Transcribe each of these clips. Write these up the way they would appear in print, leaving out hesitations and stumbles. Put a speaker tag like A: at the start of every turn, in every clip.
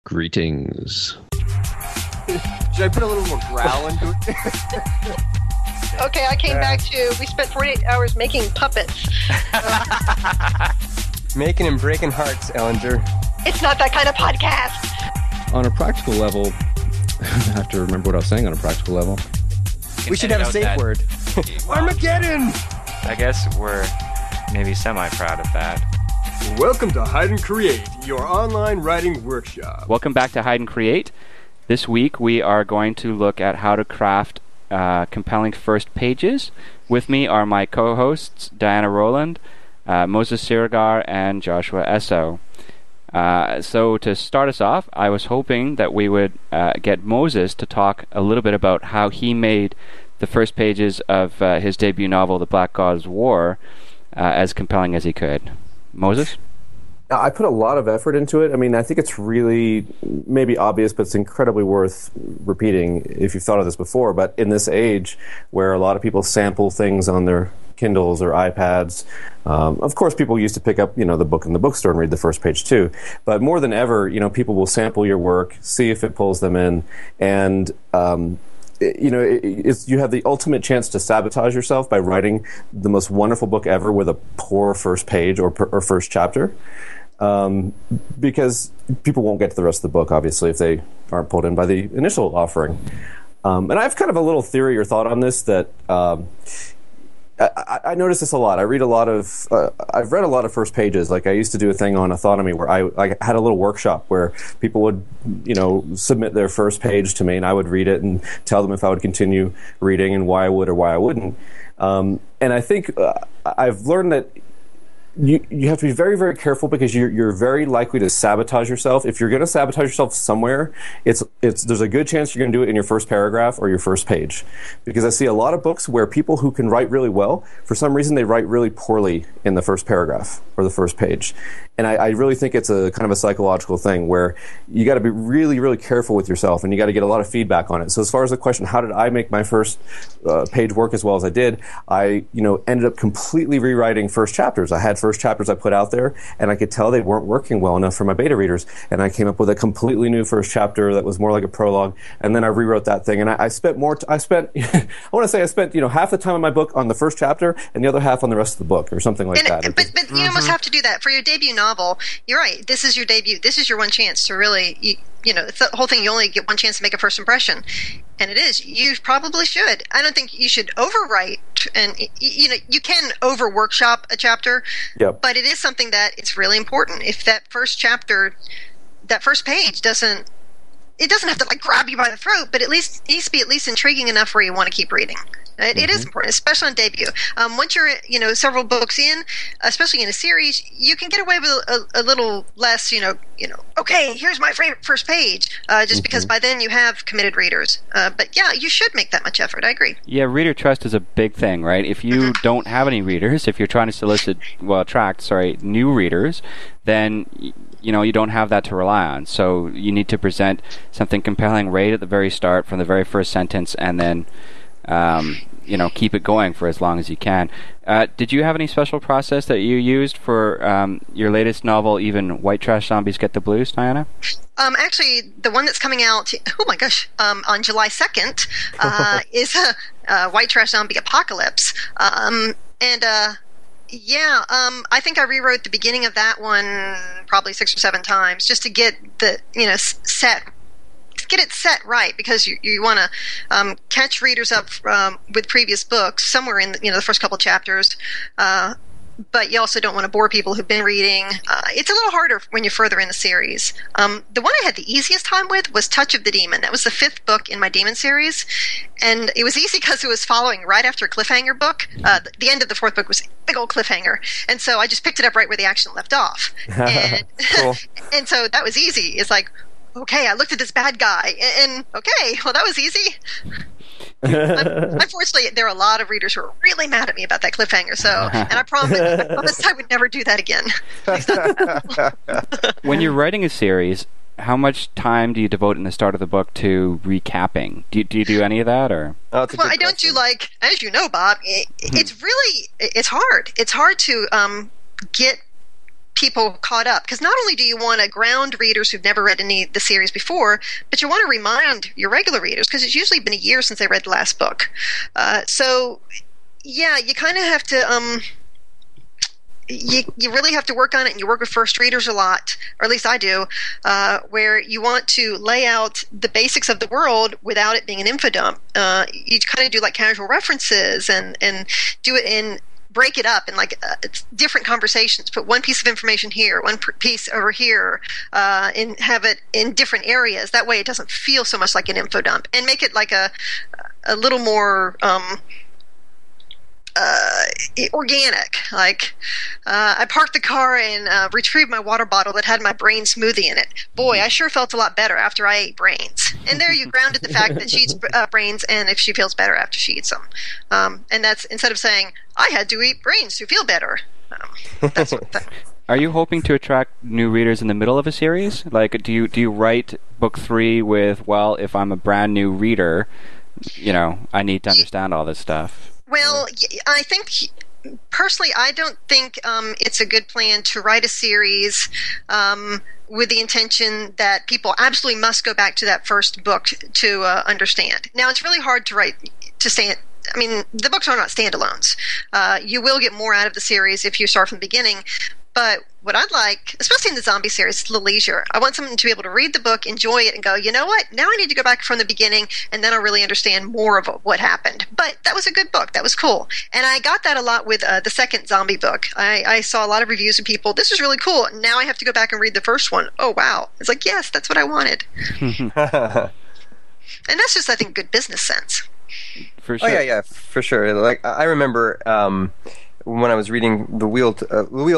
A: Greetings.
B: Should I put a little more growl into it?
C: Okay, I came back to, we spent 48 hours making puppets.
B: Making and breaking hearts, Ellinger.
C: It's not that kind of podcast.
A: On a practical level, I have to remember what I was saying on a practical level.
B: We should have a safe word. Armageddon!
D: I guess we're maybe semi-proud of that.
B: Welcome to Hide and Create, your online writing workshop.
D: Welcome back to Hide and Create. This week we are going to look at how to craft compelling first pages. With me are my co-hosts, Diana Rowland, Moses Siregar, and Joshua Essoe. So to start us off, I was hoping that we would get Moses to talk a little bit about how he made the first pages of his debut novel, The Black God's War, as compelling as he could. Moses?
E: I put a lot of effort into it. I mean, I think it's really maybe obvious, but it's incredibly worth repeating if you've thought of this before. But in this age where a lot of people sample things on their Kindles or iPads, of course, people used to pick up, the book in the bookstore and read the first page too. But more than ever, people will sample your work, see if it pulls them in, and you have the ultimate chance to sabotage yourself by writing the most wonderful book ever with a poor first page or first chapter, because people won't get to the rest of the book, obviously, if they aren't pulled in by the initial offering. And I have kind of a little theory or thought on this that I notice this a lot. I've read a lot of first pages. Like I used to do a thing on Autonomy where I had a little workshop where people would, submit their first page to me, and I would read it and tell them if I would continue reading and why I would or why I wouldn't. And I think I've learned that you have to be very, very careful because you're very likely to sabotage yourself. If you're going to sabotage yourself somewhere, there's a good chance you're going to do it in your first paragraph or your first page. Because I see a lot of books where people who can write really well, for some reason they write really poorly in the first paragraph or the first page. And I really think it's a kind of a psychological thing where you got to be really, really careful with yourself, and you got to get a lot of feedback on it. So as far as the question, how did I make my first page work as well as I did? I, ended up completely rewriting first chapters. I had first chapters I put out there, and I could tell they weren't working well enough for my beta readers. And I came up with a completely new first chapter that was more like a prologue. And then I rewrote that thing. And I spent I spent half the time of my book on the first chapter and the other half on the rest of the book, or something like that.
C: But you almost have to do that for your debut novel. You're right. This is your debut. This is your one chance to really, it's the whole thing. You only get one chance to make a first impression. And it is. You probably should. I don't think you should overwrite. And, you can over-workshop a chapter.
E: Yep.
C: But it is something that it's really important. If that first chapter, that first page doesn't have to grab you by the throat, but at least it needs to be at least intriguing enough where you want to keep reading. It is important, especially on debut. Once you're, several books in, especially in a series, you can get away with a little less, okay, here's my first page, just because by then you have committed readers. But yeah, you should make that much effort. I agree.
D: Yeah, reader trust is a big thing, right? If you don't have any readers, if you're trying to attract new readers, then you don't have that to rely on. So you need to present something compelling right at the very start, from the very first sentence, and then keep it going for as long as you can. Did you have any special process that you used for your latest novel, Even White Trash Zombies Get the Blues, Diana?
C: Actually, the one that's coming out, on July 2nd, is White Trash Zombie Apocalypse. I think I rewrote the beginning of that one probably 6 or 7 times just to get the, get it set right, because you want to catch readers up with previous books somewhere in the first couple chapters, but you also don't want to bore people who've been reading. It's a little harder when you're further in the series. The one I had the easiest time with was Touch of the Demon. That was the 5th book in my Demon series, and it was easy because it was following right after a cliffhanger book. The end of the 4th book was a big old cliffhanger, and so I just picked it up right where the action left off. And, and so that was easy. It's like, okay, I looked at this bad guy, and okay, well, that was easy. Unfortunately, there are a lot of readers who are really mad at me about that cliffhanger, and I promised I would never do that again.
D: When you're writing a series, how much time do you devote in the start of the book to recapping? Do you do any of that, or?
C: Well, I don't do, as you know, Bob, it's hard. It's hard to get people caught up, because not only do you want to ground readers who've never read any of the series before, but you want to remind your regular readers, because it's usually been a year since they read the last book. So yeah, you kind of have to you really have to work on it, and you work with first readers a lot, or at least I do, where you want to lay out the basics of the world without it being an info dump. You kind of do like casual references and do it in, break it up in like different conversations. Put one piece of information here, one piece over here, and have it in different areas. That way it doesn't feel so much like an info dump, and make it like a little more organic. Like I parked the car and retrieved my water bottle that had my brain smoothie in it. Boy, I sure felt a lot better after I ate brains. And there you grounded the fact that she eats brains, and if she feels better after she eats them. And that's instead of saying, I had to eat brains to feel better. That sort of thing.
D: Are you hoping to attract new readers in the middle of a series? Like, do you write book 3 with, well, if I'm a brand new reader, I need to understand all this stuff?
C: Well, I think, personally, I don't think it's a good plan to write a series with the intention that people absolutely must go back to that first book to understand. Now, it's really hard to write to stand. I mean, the books are not standalones. You will get more out of the series if you start from the beginning. But what I'd like, especially in the zombie series, is the leisure. I want someone to be able to read the book, enjoy it, and go, you know what? Now I need to go back from the beginning, and then I'll really understand more of what happened. But that was a good book. That was cool. And I got that a lot with the second zombie book. I saw a lot of reviews of people, this was really cool. Now I have to go back and read the first one. Oh, wow. It's like, yes, that's what I wanted. And that's just, I think, good business sense.
D: For sure.
F: Oh, yeah, for sure. Like, I remember when I was reading The Wheel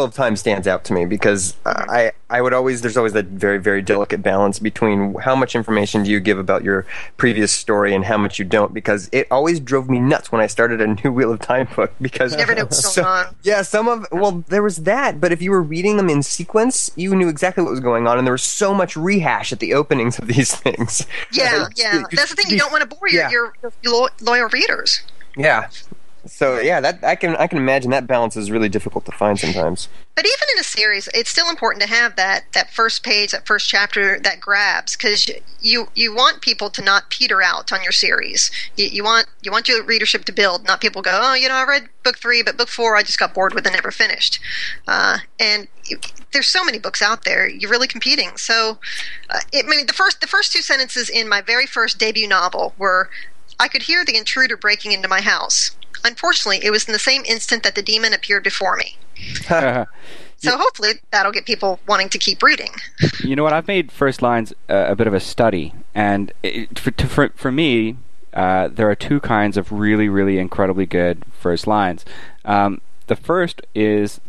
F: of Time stands out to me, because I would always, there's always that very, very delicate balance between how much information do you give about your previous story and how much you don't, because it always drove me nuts when I started a new Wheel of Time book, because
C: you never know what's going on.
F: Yeah, there was that, but if you were reading them in sequence, you knew exactly what was going on, and there was so much rehash at the openings of these things.
C: Yeah. That's the thing, you don't want to bore your loyal readers.
F: Yeah. So yeah, that I can imagine that balance is really difficult to find sometimes.
C: But even in a series, it's still important to have that first page, that first chapter that grabs, because you want people to not peter out on your series. You want your readership to build, not people go, oh, I read book 3, but book 4 I just got bored with and never finished. And there's so many books out there. You're really competing. So, the first 2 sentences in my very first debut novel were, I could hear the intruder breaking into my house. Unfortunately, it was in the same instant that the demon appeared before me. So hopefully that'll get people wanting to keep reading.
D: You know what? I've made first lines a bit of a study, and for me, there are 2 kinds of really, really incredibly good first lines. The first is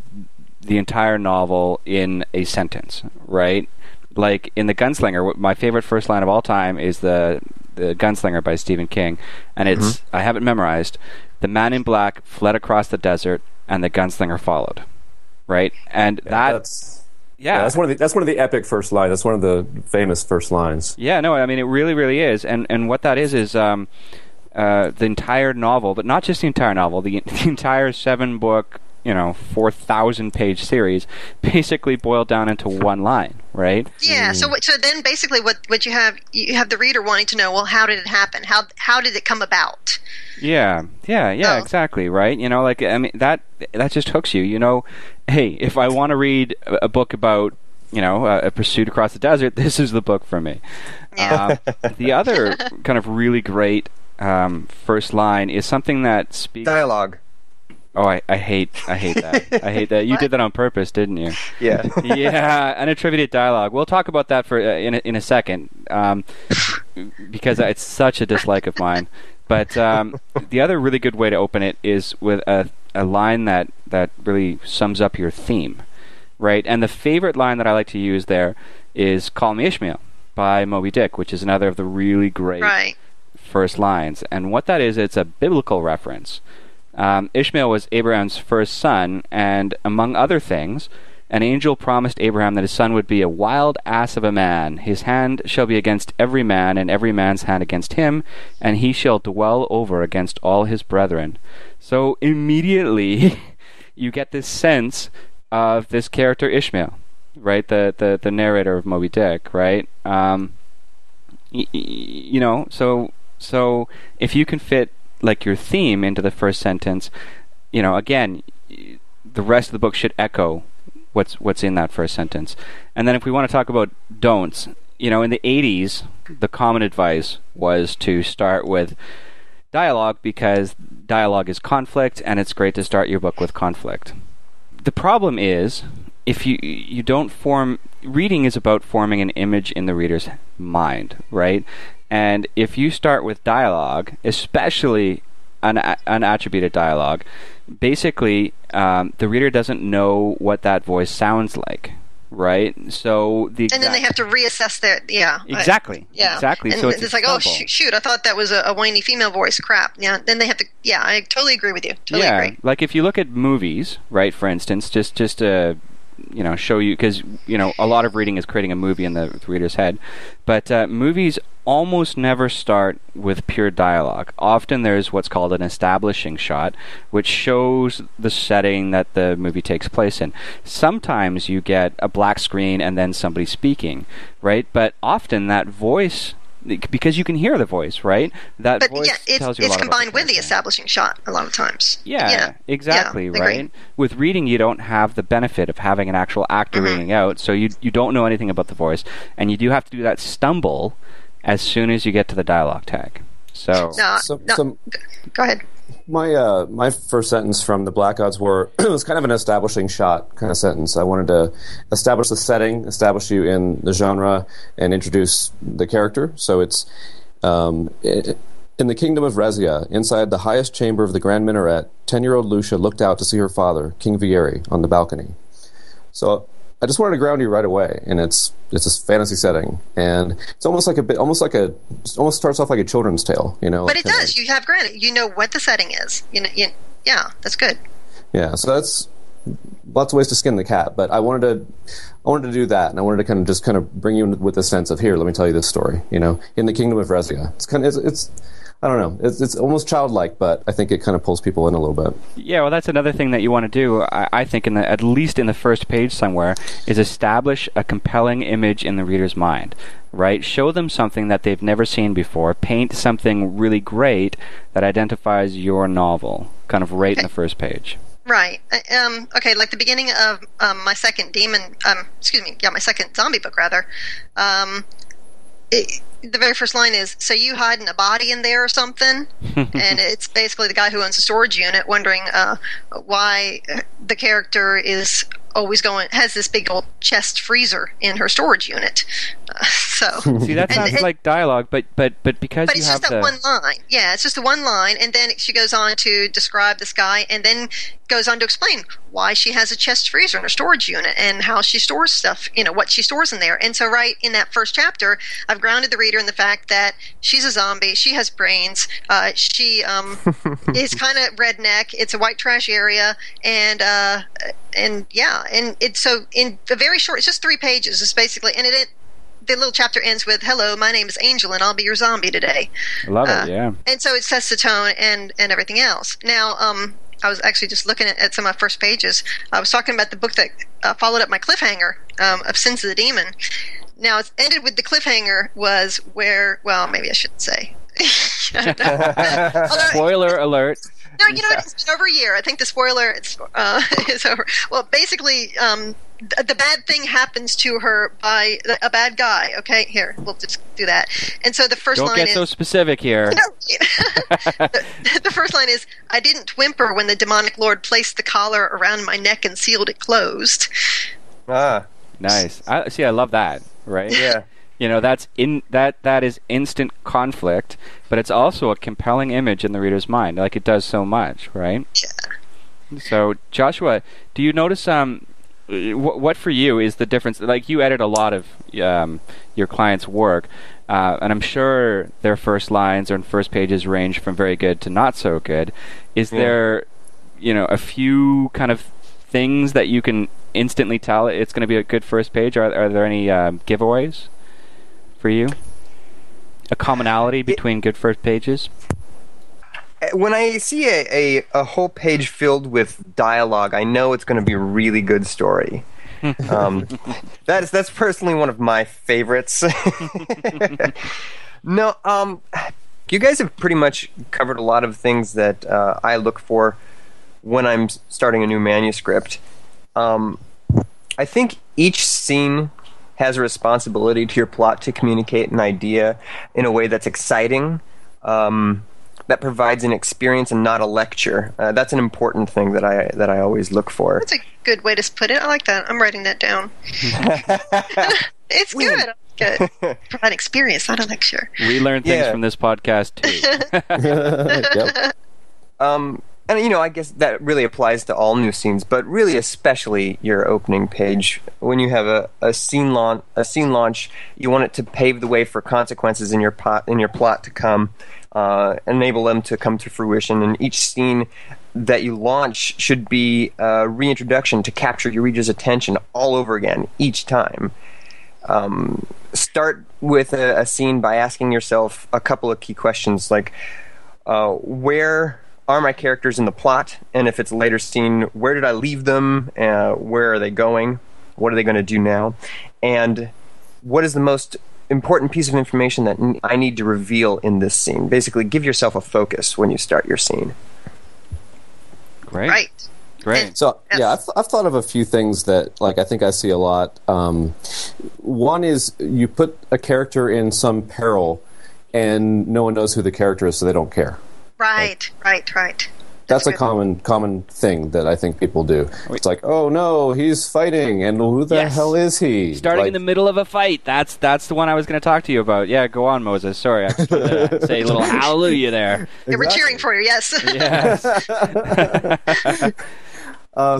D: the entire novel in a sentence, right? Like in The Gunslinger, my favorite first line of all time is the Gunslinger by Stephen King, and it's I have it memorized. The man in black fled across the desert, and the gunslinger followed. Right, and that's one of the epic first lines. That's one of the famous first lines. Yeah, no, I mean it really, really is. And what that is the entire novel, but not just the entire novel, the entire 7-book, 4,000-page series, basically boiled down into one line, right?
C: Yeah. So then basically, what you have the reader wanting to know, well, how did it happen? How did it come about?
D: Yeah, exactly, right? That just hooks you. Hey, if I want to read a book about, a pursuit across the desert, this is the book for me.
C: Yeah.
D: The other kind of really great first line is something that speaks...
F: Dialogue.
D: Oh, I hate that. I hate that. You did that on purpose, didn't you?
F: Yeah.
D: Yeah, unattributed dialogue. We'll talk about that for in a second, because it's such a dislike of mine. But the other really good way to open it is with a line that really sums up your theme, right? And the favorite line that I like to use there is "Call Me Ishmael" by Moby Dick, which is another of the really great first lines. And what that is, it's a biblical reference. Ishmael was Abraham's first son, and among other things, an angel promised Abraham that his son would be a wild ass of a man. His hand shall be against every man, and every man's hand against him, and he shall dwell over against all his brethren. So immediately you get this sense of this character Ishmael, right? The narrator of Moby Dick, right? You know, so if you can fit like your theme into the first sentence, you know, again, the rest of the book should echo what's in that first sentence. And then if we want to talk about don'ts, you know, in the 80s, the common advice was to start with dialogue because dialogue is conflict, and it's great to start your book with conflict. The problem is, if you don't form... Reading is about forming an image in the reader's mind, right? And if you start with dialogue, especially unattributed dialogue, basically the reader doesn't know what that voice sounds like, right? So and
C: then they have to reassess their
D: exactly.
C: And
D: so
C: it's like, oh shoot, I thought that was a whiny female voice. Crap. Yeah. Then they have to. Yeah, I totally agree with you. Totally agree.
D: Like if you look at movies, right? For instance, just to show you, because a lot of reading is creating a movie in the reader's head, but movies almost never start with pure dialogue. Often there's what's called an establishing shot, which shows the setting that the movie takes place in. Sometimes you get a black screen and then somebody speaking, right? But often that voice, because you can hear the voice, right? That voice tells you a lot.
C: It's combined with the establishing shot a lot of times.
D: Yeah, exactly, right? With reading, you don't have the benefit of having an actual actor reading out, so you don't know anything about the voice, and you do have to do that stumble as soon as you get to the dialogue tag. So
C: go ahead.
E: My first sentence from the Black Odds War was kind of an establishing shot kind of sentence. I wanted to establish the setting, establish you in the genre, and introduce the character. So it's in the kingdom of Rezia, inside the highest chamber of the Grand Minaret, 10-year-old Lucia looked out to see her father, King Vieri, on the balcony. So I just wanted to ground you right away, and it's a fantasy setting, and it's almost starts off like a children's tale,
C: But it does. You have granted. You know what the setting is. Yeah, that's good.
E: Yeah, so that's lots of ways to skin the cat, but I wanted to do that, and I wanted to kind of bring you in with a sense of, here, let me tell you this story. In the kingdom of Rezia, it's I don't know. It's almost childlike, but I think it kind of pulls people in a little bit.
D: Yeah, well, that's another thing that you want to do, I think, at least in the first page somewhere, is establish a compelling image in the reader's mind, right? Show them something that they've never seen before. Paint something really great that identifies your novel, kind of right in the first page.
C: Right. Okay, like the beginning of my second my second zombie book, rather. The very first line is, so you hiding a body in there or something? And it's basically the guy who owns a storage unit wondering why the character is always has this big old chest freezer in her storage unit.
D: See, that sounds like dialogue, but because you have
C: just that one line. Yeah, it's just the one line, and then she goes on to describe this guy, and then goes on to explain why she has a chest freezer in her storage unit and how she stores stuff, what she stores in there. And so right in that first chapter, I've grounded the reader in the fact that she's a zombie, she has brains, she is kind of redneck, it's a white trash area, and it's so in a very short, it's just 3 pages, it's basically, and the little chapter ends with, hello, my name is Angel and I'll be your zombie today.
D: I love it, yeah. And
C: so it sets the tone and everything else. Now, I was actually just looking at some of my first pages. I was talking about the book that followed up my cliffhanger of Sins of the Demon. Now, it's ended with the cliffhanger was where, well, maybe I shouldn't say.
D: Spoiler alert.
C: No, it's been over a year. I think the spoiler is over. Well, basically, the bad thing happens to her by a bad guy. Okay, here, we'll just do that. And so the first line is... Don't
D: get so specific here.
C: The first line is, I didn't whimper when the demonic lord placed the collar around my neck and sealed it closed.
F: Ah.
D: Nice. I love that, right?
F: Yeah.
D: That is instant conflict, but it's also a compelling image in the reader's mind. Like, it does so much, right?
C: Yeah.
D: So, Joshua, do you notice what for you is the difference? Like, you edit a lot of your clients' work, and I'm sure their first lines or first pages range from very good to not so good. Is there, a few kind of things that you can instantly tell it's going to be a good first page? Are there any giveaways for you? A commonality between good first pages?
F: when I see a whole page filled with dialogue, I know it's going to be a really good story. That's personally one of my favorites. No, you guys have pretty much covered a lot of things that I look for when I'm starting a new manuscript. I think each scene has a responsibility to your plot to communicate an idea in a way that's exciting, that provides an experience and not a lecture. That's an important thing that I always look for.
C: That's a good way to put it. I like that. I'm writing that down. It's good. I like it. Provide experience, not a lecture.
D: We learn things from this podcast too.
E: Yep.
F: And I guess that really applies to all new scenes, but really especially your opening page. When you have a scene launch, you want it to pave the way for consequences in your plot to come, enable them to come to fruition. And each scene that you launch should be a reintroduction to capture your reader's attention all over again each time. Start with a scene by asking yourself a couple of key questions, like where are my characters in the plot? And if it's a later scene, where did I leave them? Where are they going? What are they going to do now? And what is the most important piece of information that I need to reveal in this scene? Basically, give yourself a focus when you start your scene.
D: Great.
C: Right.
D: Great.
E: So yeah, I've thought of a few things that I think I see a lot. One is you put a character in some peril, and no one knows who the character is, so they don't care.
C: Right.
E: That's a common thing that I think people do. It's like, oh no, he's fighting, and who the hell is he?
D: Starting in the middle of a fight. That's the one I was going to talk to you about. Yeah, go on, Moses. Sorry, I just wanted to say a little hallelujah there.
C: Exactly. We're cheering for you. Yes.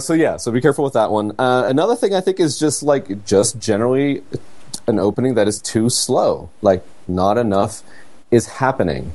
D: Yes.
E: So be careful with that one. Another thing I think is just generally an opening that is too slow. Like, not enough is happening.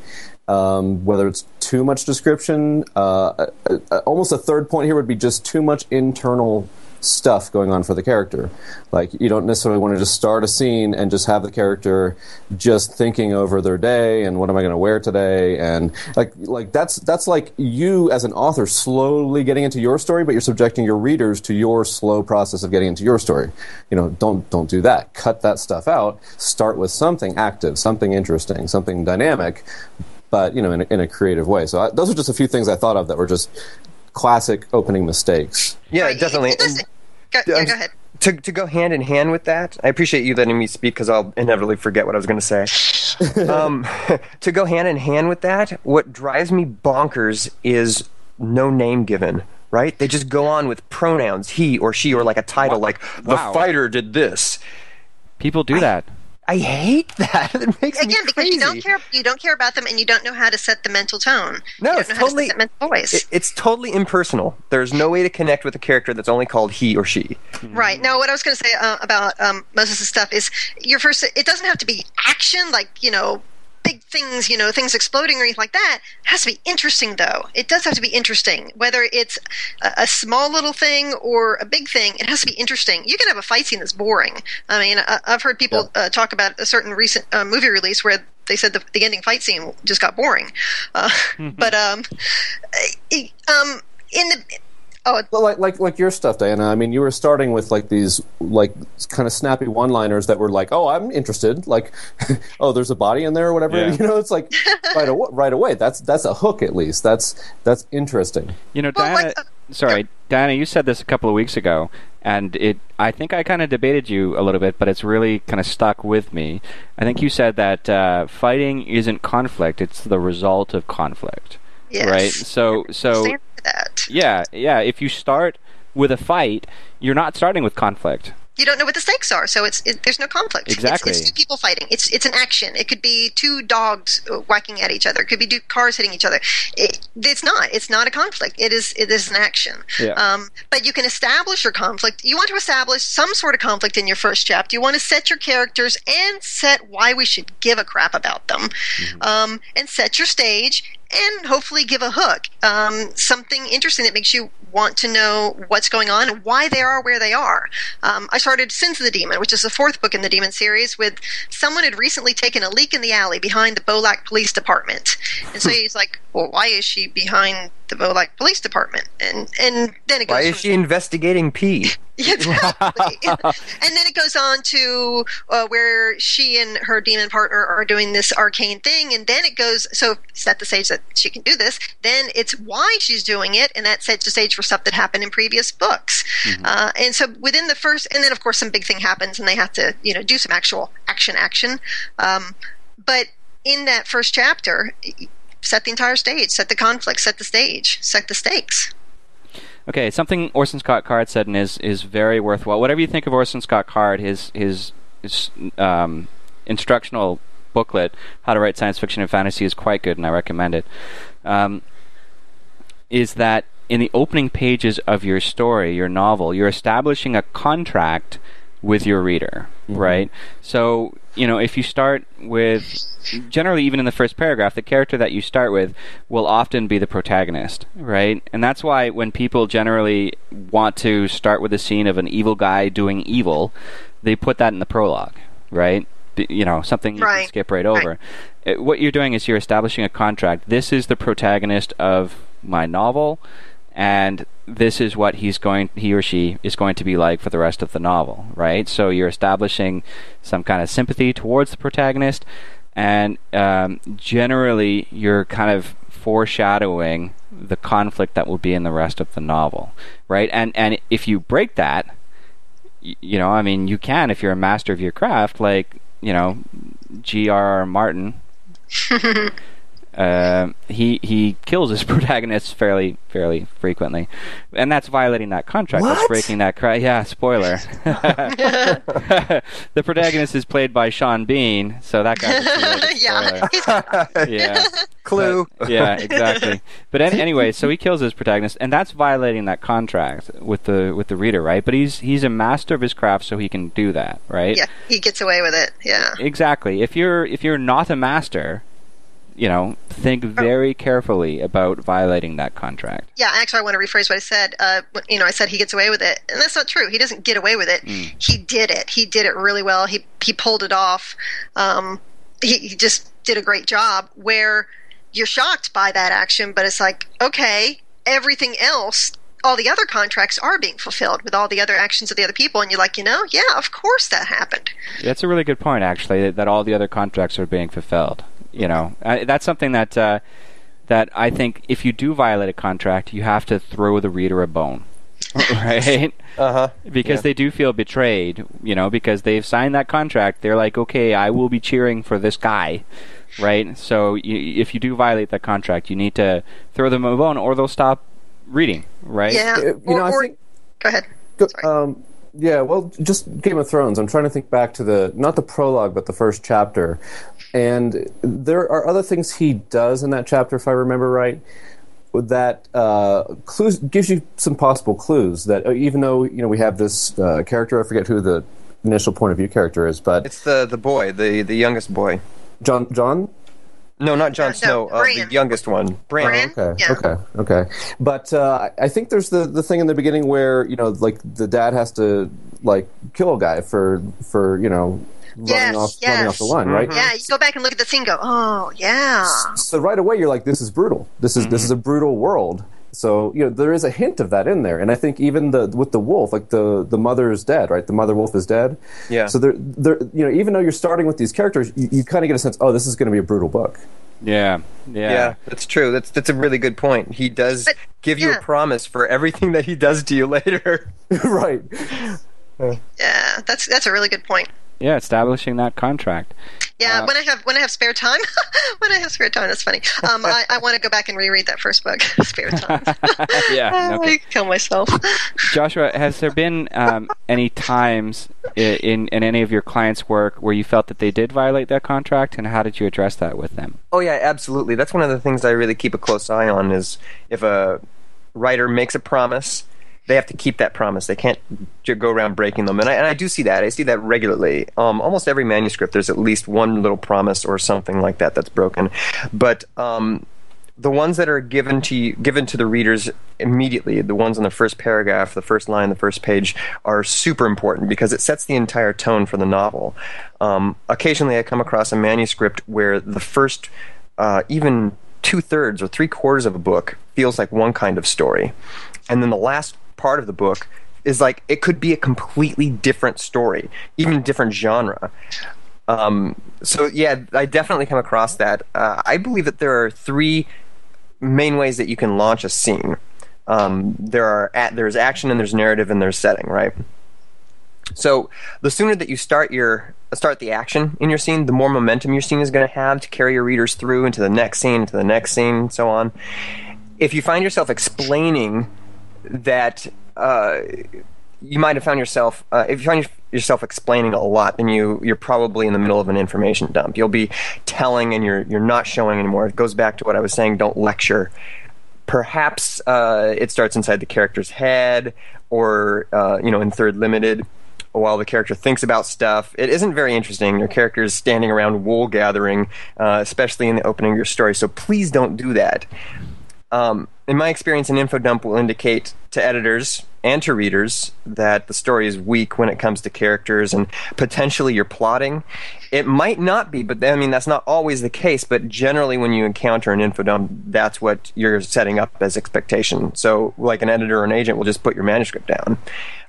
E: Whether it's too much description, almost a third point here would be just too much internal stuff going on for the character. Like, you don't necessarily want to just start a scene and just have the character just thinking over their day and what am I going to wear today, and like that's like you as an author slowly getting into your story, but you're subjecting your readers to your slow process of getting into your story. Don't do that. Cut that stuff out. Start with something active, something interesting, something dynamic, but in a creative way. So those are just a few things I thought of that were just classic opening mistakes.
F: Yeah, definitely.
C: Go ahead.
F: To go hand in hand with that, I appreciate you letting me speak because I'll inevitably forget what I was going to say. To go hand in hand with that, what drives me bonkers is no name given. Right? They just go on with pronouns, he or she, or like a title, like the fighter did this.
D: People do that.
F: I hate that. It makes me crazy.
C: Because you don't care about them, and you don't know how to set the mental tone.
F: No, it's totally
C: mental voice.
F: It's totally impersonal. There's no way to connect with a character that's only called he or she.
C: Right. Now, what I was going to say about Moses' stuff is it doesn't have to be action, like big things, things exploding or anything like that. It has to be interesting, though. It does have to be interesting. Whether it's a small little thing or a big thing, it has to be interesting. You can have a fight scene that's boring. I mean, I've heard people talk about a certain recent movie release where they said the ending fight scene just got boring. But
E: like your stuff, Diana. I mean, you were starting with these kind of snappy one-liners that were like, "Oh, I'm interested." Like, "Oh, there's a body in there" or whatever. Yeah. It's like right away. That's a hook at least. That's interesting.
D: Diana. Diana, you said this a couple of weeks ago, and I think I kind of debated you a little bit, but it's really kind of stuck with me. I think you said that fighting isn't conflict; it's the result of conflict.
C: Yes.
D: Right. So.
C: That.
D: Yeah. If you start with a fight, you're not starting with conflict.
C: You don't know what the stakes are, so there's no conflict.
D: Exactly.
C: It's two people fighting. It's an action. It could be two dogs whacking at each other. It could be two cars hitting each other. It's not a conflict. It is an action.
D: Yeah.
C: But you can establish your conflict. You want to establish some sort of conflict in your first chapter. You want to set your characters and set why we should give a crap about them, and set your stage. and hopefully give a hook, something interesting that makes you want to know what's going on and why they are where they are. I started Sins of the Demon, which is the 4th book in the Demon series, with someone had recently taken a leak in the alley behind the Bolak Police Department. And so he's like, well, why is she behind the Bolak Police Department? And then it goes,
F: why is she investigating pee?
C: Exactly. And then it goes on to where she and her demon partner are doing this arcane thing, and then it goes, so set the stage that she can do this, then it's why she's doing it, and that sets the stage for stuff that happened in previous books. And so within the first, and then of course some big thing happens and they have to, do some actual action. But in that first chapter, set the entire stage, set the conflict, set the stage, set the stakes.
D: Okay, something Orson Scott Card said and is very worthwhile. Whatever you think of Orson Scott Card, his instructional booklet, How to Write Science Fiction and Fantasy, is quite good, and I recommend it. Is that in the opening pages of your story, your novel, you're establishing a contract with your reader, right? So, if you start with, generally even in the first paragraph, the character that you start with will often be the protagonist, right? And that's why when people generally want to start with a scene of an evil guy doing evil, they put that in the prologue, right? Something you can skip right over. What you're doing is you're establishing a contract. This is the protagonist of my novel, and this is what he or she is going to be like for the rest of the novel, right? So you're establishing some kind of sympathy towards the protagonist, and generally you're kind of foreshadowing the conflict that will be in the rest of the novel, right? And if you break that, you can, if you're a master of your craft, like, G.R.R. Martin. He kills his protagonists fairly frequently, and that's violating that contract.
F: What?
D: That's breaking that. Spoiler. The protagonist is played by Sean Bean, so that guy's yeah.
F: Clue.
D: Yeah, exactly. But anyway, so he kills his protagonist, and that's violating that contract with the reader, right? But he's a master of his craft, so he can do that, right?
C: Yeah, he gets away with it. Yeah.
D: Exactly. If you're not a master, think very carefully about violating that contract.
C: Yeah, actually, I want to rephrase what I said. I said he gets away with it, and that's not true. He doesn't get away with it. He did it. He did it really well. He pulled it off. He just did a great job. Where you're shocked by that action, but it's like, okay, everything else, all the other contracts are being fulfilled with all the other actions of the other people, and you're like, yeah, of course that happened.
D: That's a really good point, actually, that all the other contracts are being fulfilled. That's something that I think if you do violate a contract, you have to throw the reader a bone, right? Because they do feel betrayed, because they've signed that contract. They're like, okay, I will be cheering for this guy, right? So if you do violate that contract, you need to throw them a bone, or they'll stop reading, right?
C: Yeah.
E: I think.
C: Go ahead. Sorry.
E: Yeah, well, just Game of Thrones. I'm trying to think back to not the prologue, but the first chapter. And there are other things he does in that chapter, if I remember right, that clues gives you some possible clues that even though we have this character, I forget who the initial point of view character is, but
F: it's the boy, the youngest boy.
E: John?
F: No, not Jon Snow. The youngest one, Bran.
E: Okay,
C: yeah.
E: Okay. But I think there's the thing in the beginning where like the dad has to kill a guy for running off the line, right?
C: Yeah, you go back and look at the scene and go, oh, yeah.
E: So right away you're like, this is brutal. This is a brutal world. So, there is a hint of that in there. And I think even with the wolf, like the mother is dead, right? The mother wolf is dead.
F: Yeah.
E: So there even though you're starting with these characters, you kind of get a sense, this is going to be a brutal book.
D: Yeah,
F: that's true. That's a really good point. He does give you a promise for everything that he does to you later.
E: Right.
C: Yeah, that's a really good point.
D: Yeah, establishing that contract.
C: Yeah, when I have spare time, that's funny. I want to go back and reread that first book, Spare Time.
D: Yeah, okay.
C: I kill myself.
D: Joshua, has there been any times in any of your clients' work where you felt that they did violate that contract, and how did you address that with them?
F: Oh yeah, absolutely. That's one of the things I really keep a close eye on. Is if a writer makes a promise, they have to keep that promise. They can't go around breaking them. And I do see that. I see that regularly. Almost every manuscript, there's at least one little promise or something like that that's broken. But the ones that are given to the readers immediately, the ones on the first paragraph, the first line, the first page, are super important because it sets the entire tone for the novel. Occasionally I come across a manuscript where the first even 2/3 or 3/4 of a book feels like one kind of story, and then the last part of the book is like it could be a completely different story, even different genre. So yeah, I definitely come across that. I believe that there are 3 main ways that you can launch a scene. There's action, and there's narrative, and there's setting, right? So the sooner that you start the action in your scene, the more momentum your scene is going to have to carry your readers through into the next scene, and so on. If you find yourself explaining that, you might have found yourself, if you find yourself explaining a lot, then you're probably in the middle of an information dump. You'll be telling and you're not showing anymore. It goes back to what I was saying, don't lecture. Perhaps it starts inside the character's head, or in third limited, while the character thinks about stuff. It isn't very interesting. Your character is standing around wool gathering, especially in the opening of your story, so please don't do that. In my experience, an info dump will indicate to editors and to readers that the story is weak when it comes to characters and potentially your plotting. It might not be, but I mean, that's not always the case, but generally when you encounter an info dump, that's what you're setting up as expectation. So like an editor or an agent will just put your manuscript down.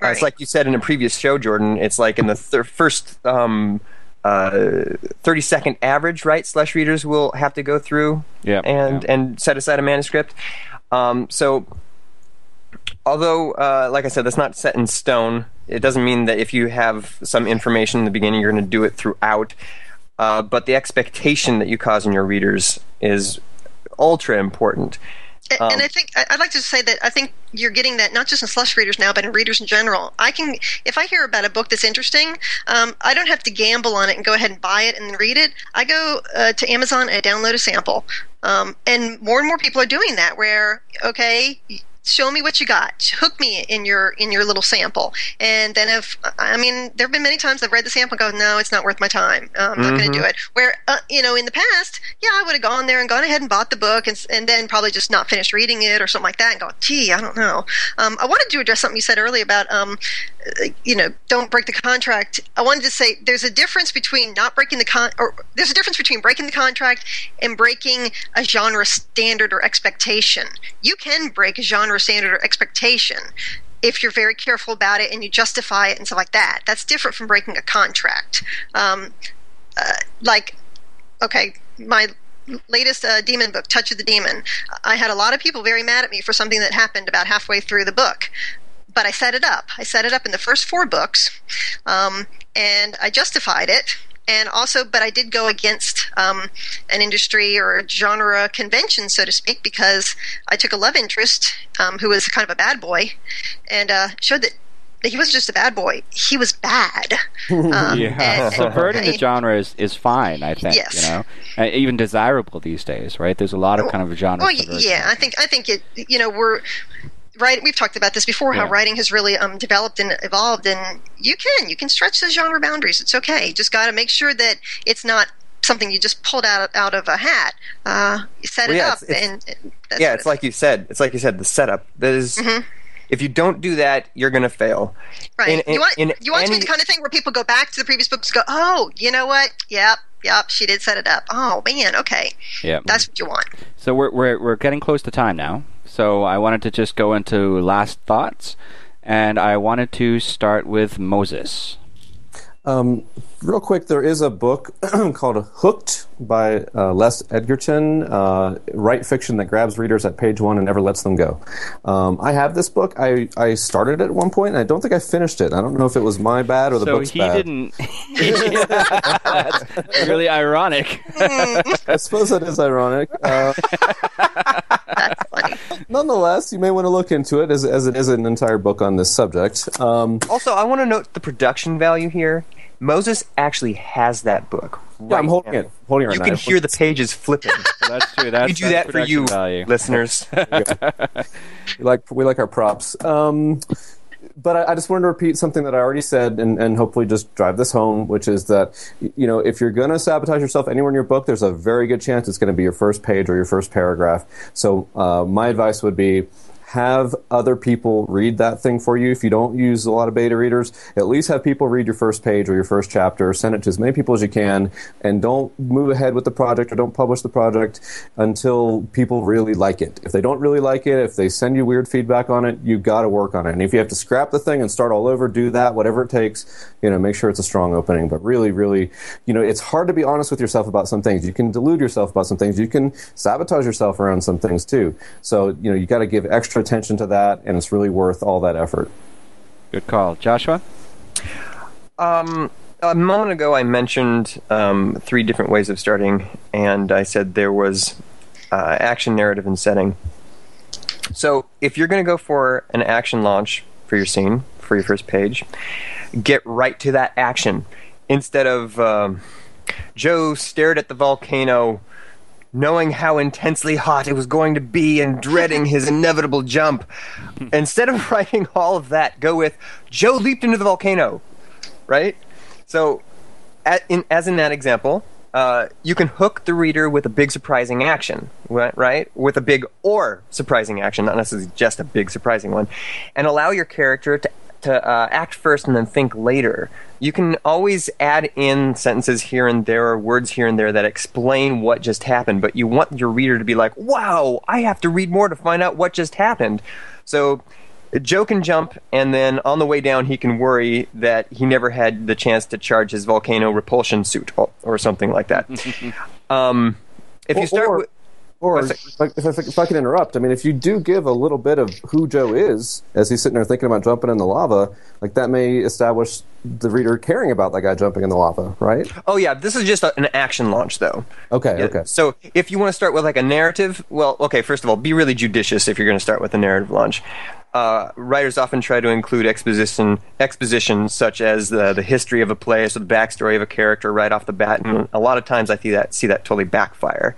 C: Right.
F: It's like you said in a previous show, Jordan, it's like in the first 30-second average, right? Slush readers will have to go through and set aside a manuscript. So, although, like I said, that's not set in stone, it doesn't mean that if you have some information in the beginning, you're going to do it throughout. But the expectation that you cause in your readers is ultra important.
C: And I think I'd like to say that I think you're getting that not just in slush readers now, but in readers in general. If I hear about a book that's interesting, I don't have to gamble on it and go ahead and buy it and then read it. I go to Amazon and I download a sample, and more people are doing that. Where show me what you got, hook me in your little sample, and then there have been many times I've read the sample and go, no, it's not worth my time. I'm not going to do it. Where in the past, I would have gone there and gone ahead and bought the book and then probably just not finished reading it or something like that and go, gee, I don't know. I wanted to address something you said earlier about don't break the contract. I wanted to say there's a difference between breaking the contract and breaking a genre standard or expectation. You can break a genre standard or expectation if you're very careful about it and you justify it and stuff like that. That's different from breaking a contract. My latest demon book, Touch of the Demon, I had a lot of people very mad at me for something that happened about halfway through the book. But I set it up. I set it up in the first 4 books, and I justified it. And also, but I did go against an industry or a genre convention, so to speak, because I took a love interest who was kind of a bad boy, and showed that he wasn't just a bad boy; he was bad.
D: Subverting the genre is fine, I think.
C: Yes.
D: Even desirable these days, right? There's a lot of kind of genre.
C: Well, yeah, I think it. We're. Right, we've talked about this before. How writing has really developed and evolved, and you can stretch the genre boundaries. It's okay. You just got to make sure that it's not something you just pulled out of a hat. You set it up, and that's
F: it's like you said. It's like you said. The setup. That is, if you don't do that, you're going to fail.
C: Right. You want to be the kind of thing where people go back to the previous books, and go, oh, you know what? Yep, she did set it up. Oh man, okay. Yeah, that's what you want.
D: So we're getting close to time now. So I wanted to just go into last thoughts, and I wanted to start with Moses.
E: Real quick, there is a book called Hooked by Les Edgerton, write fiction that grabs readers at page 1 and never lets them go. I have this book. I started it at one point, and I don't think I finished it. I don't know if it was my bad or the book's bad.
D: So he didn't... That's really ironic.
E: I suppose that is ironic.
C: That's funny.
E: Nonetheless, you may want to look into it, as it is an entire book on this subject.
F: Also, I want to note the production value here. Moses actually has that book.
E: Yeah, I'm holding it right now.
F: You can hear the pages flipping.
D: That's true.
F: We do that for you,
D: value.
F: listeners.
E: We like our props. But I just wanted to repeat something that I already said and hopefully just drive this home, which is that, if you're going to sabotage yourself anywhere in your book, there's a very good chance it's going to be your first page or your first paragraph. So my advice would be, have other people read that thing for you. If you don't use a lot of beta readers, at least have people read your first page or your first chapter. Send it to as many people as you can, and don't move ahead with the project or don't publish the project until people really like it. If they don't really like it, if they send you weird feedback on it, you got to work on it. And if you have to scrap the thing and start all over, do that, whatever it takes. Make sure it's a strong opening. But really, really, it's hard to be honest with yourself about some things. You can delude yourself about some things. You can sabotage yourself around some things too. So, you got to give extra attention to that, and it's really worth all that effort.
D: Good call. Joshua?
F: A moment ago I mentioned 3 different ways of starting, and I said there was action, narrative, and setting. So if you're going to go for an action launch for your scene, for your first page, get right to that action. Instead of Joe stared at the volcano knowing how intensely hot it was going to be and dreading his inevitable jump. Instead of writing all of that, go with Joe leaped into the volcano, right? So, as in that example, you can hook the reader with a big surprising action, right? With a big or surprising action, not necessarily just a big surprising one, and allow your character to act first and then think later. You can always add in sentences here and there or words here and there that explain what just happened, but you want your reader to be like, wow, I have to read more to find out what just happened. So Joe can jump, and then on the way down he can worry that he never had the chance to charge his volcano repulsion suit or something like that. If you start with...
E: Or, if I can interrupt, if you do give a little bit of who Joe is as he's sitting there thinking about jumping in the lava, that may establish the reader caring about that guy jumping in the lava, right?
F: Oh, yeah. This is just an action launch, though.
E: Okay.
F: So if you want to start with a narrative, well, okay, first of all, be really judicious if you're going to start with a narrative launch. Writers often try to include exposition such as the history of a place or the backstory of a character right off the bat, and a lot of times I see that totally backfire.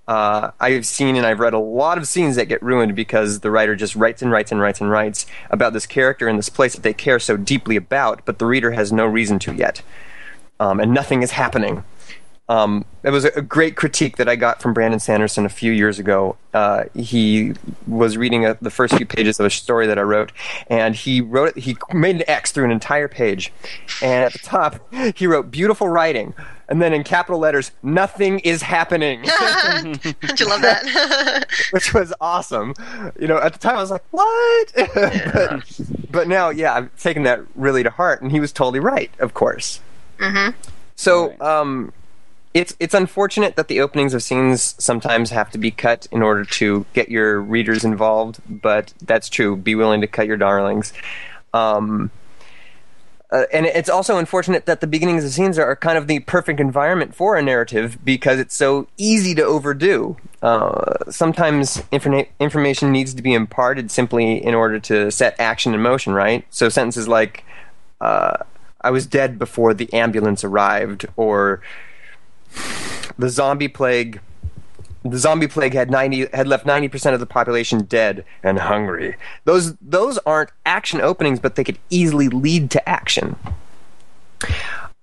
F: I've seen and I've read a lot of scenes that get ruined because the writer just writes about this character in this place that they care so deeply about, but the reader has no reason to yet, and nothing is happening. It was a great critique that I got from Brandon Sanderson a few years ago. He was reading the first few pages of a story that I wrote, and he made an X through an entire page, and at the top he wrote "beautiful writing," and then in capital letters, "nothing is happening."
C: Don't you love that?
F: Which was awesome. At the time I was like, what?
C: Yeah.
F: but now, I've taken that really to heart, and he was totally right, of course.
C: Mm-hmm.
F: So, It's unfortunate that the openings of scenes sometimes have to be cut in order to get your readers involved, but that's true. Be willing to cut your darlings. And it's also unfortunate that the beginnings of scenes are kind of the perfect environment for a narrative because it's so easy to overdo. Sometimes information needs to be imparted simply in order to set action in motion, right? So sentences like, I was dead before the ambulance arrived, or the zombie plague had left 90% of the population dead and hungry. Those aren't action openings, but they could easily lead to action.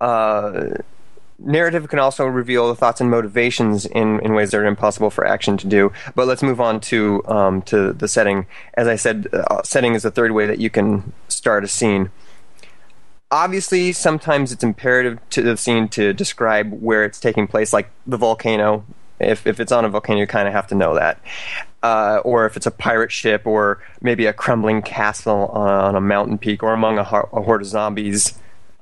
F: Narrative can also reveal the thoughts and motivations in ways that are impossible for action to do. But let's move on to the setting. As I said, setting is the third way that you can start a scene. Obviously, sometimes it's imperative to the scene to describe where it's taking place, like the volcano. If it's on a volcano, you kind of have to know that. Or if it's a pirate ship, or maybe a crumbling castle on a mountain peak, or among a horde of zombies.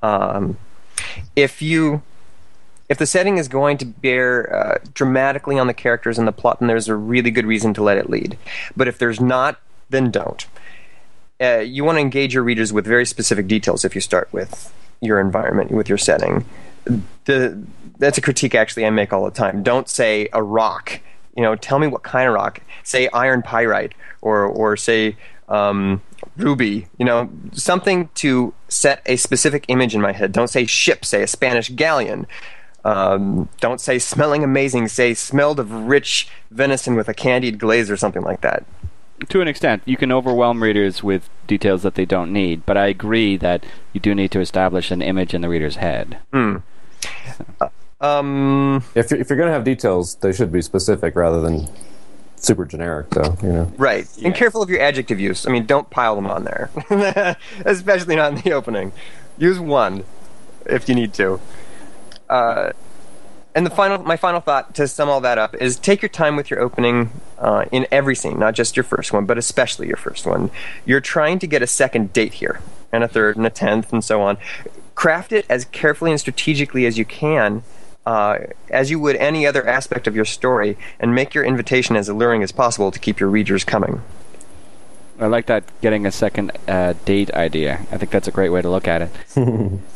F: If the setting is going to bear dramatically on the characters and the plot, then there's a really good reason to let it lead. But if there's not, then don't. You want to engage your readers with very specific details if you start with your environment, with your setting. That's a critique, actually, I make all the time. Don't say a rock. Tell me what kind of rock. Say iron pyrite, or say ruby. Something to set a specific image in my head. Don't say ship. Say a Spanish galleon. Don't say smelling amazing. Say smelled of rich venison with a candied glaze or something like that.
D: To an extent, you can overwhelm readers with details that they don't need, but I agree that you do need to establish an image in the reader's head.
E: If you're going to have details, they should be specific rather than super generic, though.
F: Right.
D: Yeah.
F: And careful of your adjective use. I mean, don't pile them on there, especially not in the opening. Use one if you need to. And my final thought to sum all that up is take your time with your opening in every scene, not just your first one, but especially your first one. You're trying to get a second date here, and a third, and a 10th, and so on. Craft it as carefully and strategically as you can, as you would any other aspect of your story, and make your invitation as alluring as possible to keep your readers coming.
D: I like that getting a second date idea. I think that's a great way to look at it.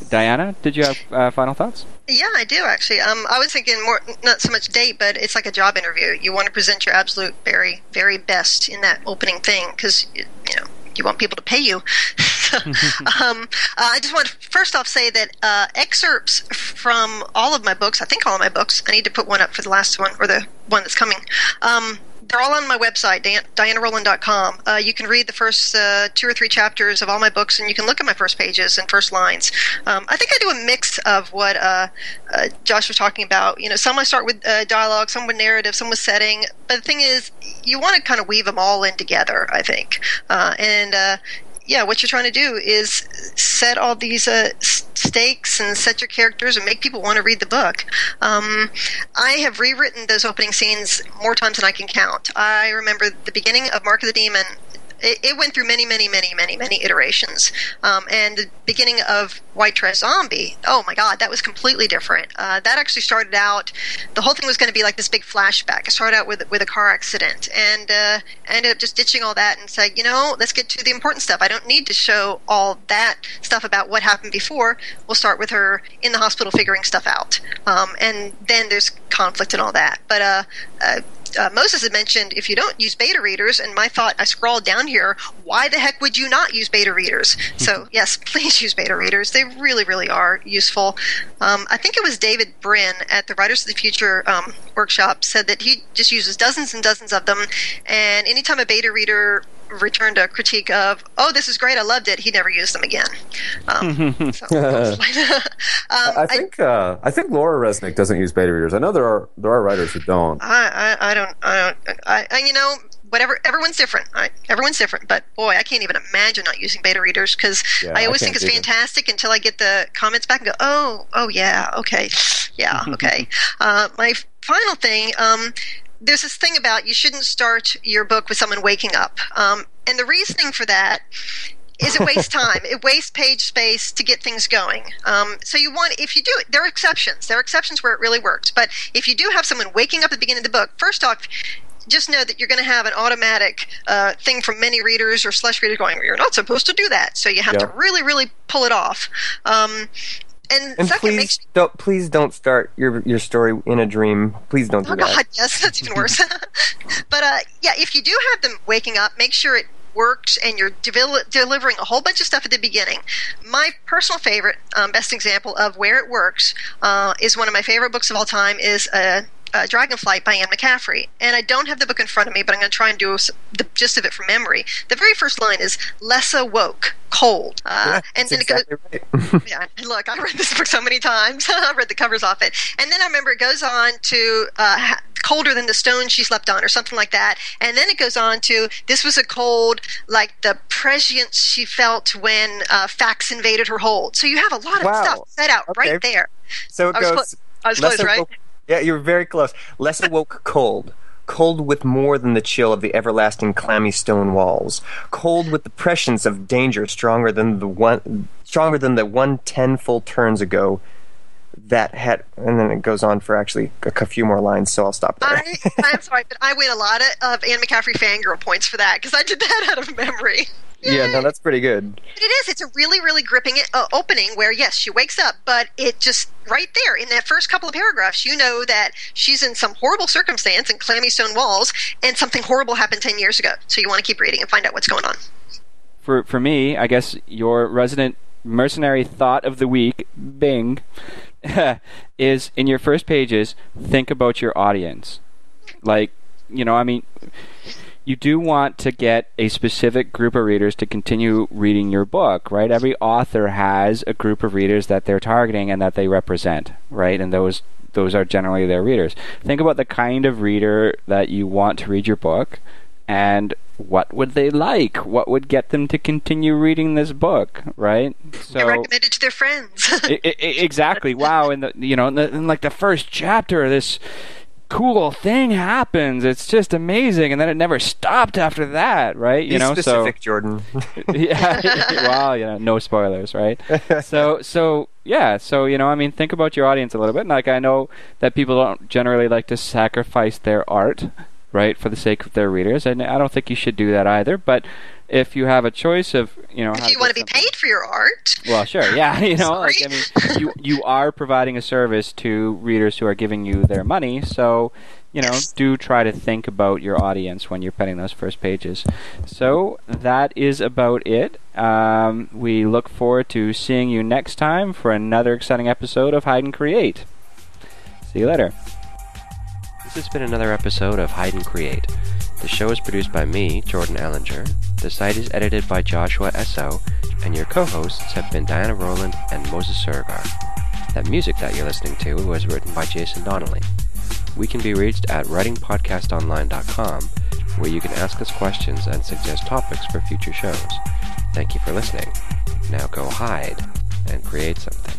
D: Diana, did you have final thoughts?
C: Yeah, I do actually. I was thinking more, not so much date, but it's like a job interview. You want to present your absolute very, very best in that opening thing because you want people to pay you. I just want to first off say that excerpts from all of my books, I think all of my books, I need to put one up for the last one or the one that's coming. They're all on my website, dianarowland.com. You can read the first 2 or 3 chapters of all my books, and you can look at my first pages and first lines. I think I do a mix of what Josh was talking about. Some I start with dialogue, some with narrative, some with setting. But the thing is, you want to kind of weave them all in together, I think. What you're trying to do is set all these stakes and set your characters and make people want to read the book. I have rewritten those opening scenes more times than I can count. I remember the beginning of Mark of the Demon. It went through many, many, many, many, many iterations. And the beginning of White Trash Zombie, oh my God, that was completely different. That actually started out, the whole thing was going to be like this big flashback. It started out with a car accident, and I ended up just ditching all that and saying, let's get to the important stuff. I don't need to show all that stuff about what happened before. We'll start with her in the hospital figuring stuff out. And then there's conflict and all that. But Moses had mentioned if you don't use beta readers, and my thought, I scrawled down here, why the heck would you not use beta readers? So yes, please use beta readers. They really, really are useful. I think it was David Brin at the Writers of the Future workshop said that he just uses dozens and dozens of them, and anytime a beta reader returned a critique of, oh, this is great, I loved it, he never used them again.
E: I think Laura Resnick doesn't use beta readers. I know there are writers who don't.
C: I don't. Whatever. Everyone's different. Everyone's different. But boy, I can't even imagine not using beta readers because I always think it's fantastic until I get the comments back and go, oh yeah, okay, yeah, okay. My final thing. There's this thing about you shouldn't start your book with someone waking up. And the reasoning for that is it wastes time. It wastes page space to get things going. So if you do it, there are exceptions. There are exceptions where it really works. But if you do have someone waking up at the beginning of the book, first off, just know that you're going to have an automatic thing from many readers or slush readers going, you're not supposed to do that. So you have to really, really pull it off. And second,
F: please don't start your story in a dream. Please don't do that.
C: Oh God, yes, that's even worse. But if you do have them waking up, make sure it works and you're delivering a whole bunch of stuff at the beginning. My personal favorite, best example of where it works is one of my favorite books of all time is Dragonflight by Anne McCaffrey. And I don't have the book in front of me, but I'm going to try and do the gist of it from memory. The very first line is, Lessa woke, cold. And then it goes... Right. Yeah, look, I read this book so many times. I read the covers off it. And then I remember it goes on to... colder than the stone she slept on, or something like that. And then it goes on to, this was a cold like the prescience she felt when Fax invaded her hold. So you have a lot of stuff set out right there.
F: So it goes...
C: I was close, right?
F: Yeah, you're very close. Less awoke cold. Cold with more than the chill of the everlasting clammy stone walls. Cold with the prescience of danger stronger than the one 10 full turns ago. That had, and then it goes on for actually a few more lines, so I'll stop there.
C: I'm sorry, but I win a lot of Anne McCaffrey fangirl points for that, because I did that out of memory.
F: Yeah, no, that's pretty good.
C: It is. It's a really, really gripping opening where, yes, she wakes up, but it just, right there, in that first couple of paragraphs, you know that she's in some horrible circumstance in clammy stone walls, and something horrible happened 10 years ago. So you want to keep reading and find out what's going on.
D: For me, I guess your resident mercenary thought of the week, Bing, is in your first pages, think about your audience. Like, I mean, you do want to get a specific group of readers to continue reading your book, right? Every author has a group of readers that they're targeting and that they represent, right? And those are generally their readers. Think about the kind of reader that you want to read your book, and what would they like? What would get them to continue reading this book, right?
C: So recommend it to their friends.
D: Exactly. Wow. In like the first chapter, this cool thing happens. It's just amazing, and then it never stopped after that, right?
F: Be specific, Jordan.
D: Yeah. Well, no spoilers, right? So think about your audience a little bit. Like, I know that people don't generally like to sacrifice their art, right, for the sake of their readers, and I don't think you should do that either. But if you have a choice of,
C: if you want to be paid for your art,
D: well, sure, yeah, you are providing a service to readers who are giving you their money, so yes. Do try to think about your audience when you're penning those first pages. So that is about it. We look forward to seeing you next time for another exciting episode of Hide and Create. See you later.
G: This has been another episode of Hide and Create. The show is produced by me, Jordan Ellinger. The site is edited by Joshua Essoe, and your co-hosts have been Diana Rowland and Moses Siregar. That music that you're listening to was written by Jason Donnelly. We can be reached at writingpodcastonline.com, where you can ask us questions and suggest topics for future shows. Thank you for listening. Now go hide and create something.